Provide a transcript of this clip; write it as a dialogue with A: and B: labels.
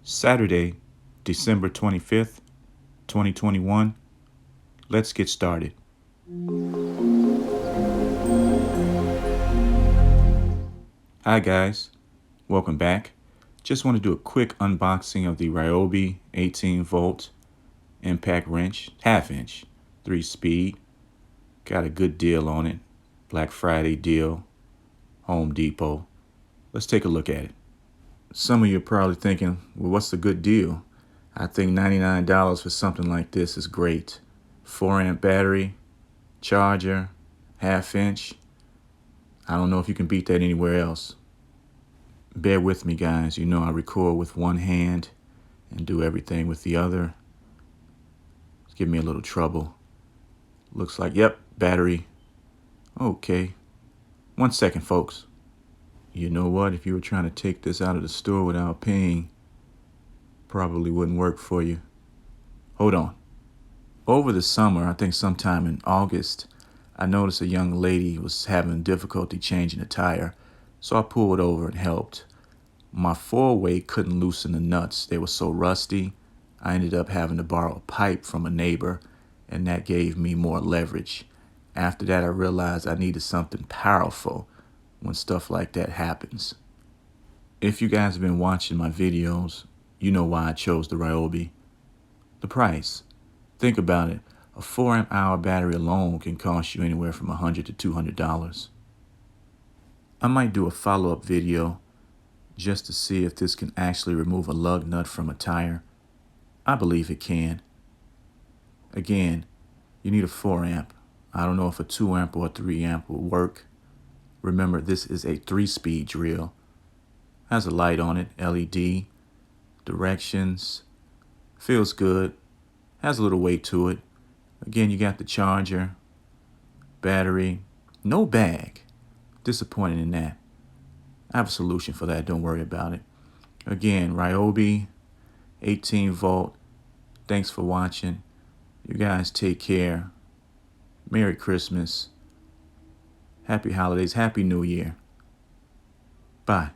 A: Saturday, December 25th, 2021. Let's get started. Hi guys, welcome back. Just want to do a quick unboxing of the Ryobi 18 volt impact wrench, half inch, 3-speed. Got a good deal on it. Black Friday deal, Home Depot. Let's take a look at it. Some of you are probably thinking, well, what's the good deal? I think $99 for something like this is great. 4-amp battery, charger, half inch. I don't know if you can beat that anywhere else. Bear with me, guys. You know I record with one hand and do everything with the other. It's giving me a little trouble. Looks like, yep, battery. Okay. 1 second, folks. You know what? If you were trying to take this out of the store without paying, probably wouldn't work for you. Hold on. Over the summer, I think sometime in August, I noticed a young lady was having difficulty changing a tire, so I pulled over and helped. My 4-way couldn't loosen the nuts. They were so rusty, I ended up having to borrow a pipe from a neighbor, and that gave me more leverage. After that, I realized I needed something powerful when stuff like that happens. If you guys have been watching my videos, you know why I chose the Ryobi. The price. Think about it. A 4-amp hour battery alone can cost you anywhere from $100 to $200. I might do a follow-up video just to see if this can actually remove a lug nut from a tire. I believe it can. Again, you need a 4-amp. I don't know if a 2-amp or a 3-amp will work. Remember, this is a 3-speed drill. Has a light on it, LED, directions, feels good, has a little weight to it. Again, you got the charger, battery, no bag. Disappointed in that. I have a solution for that, don't worry about it. Again, Ryobi, 18 volt. Thanks for watching. You guys take care. Merry Christmas. Happy holidays. Happy New Year. Bye.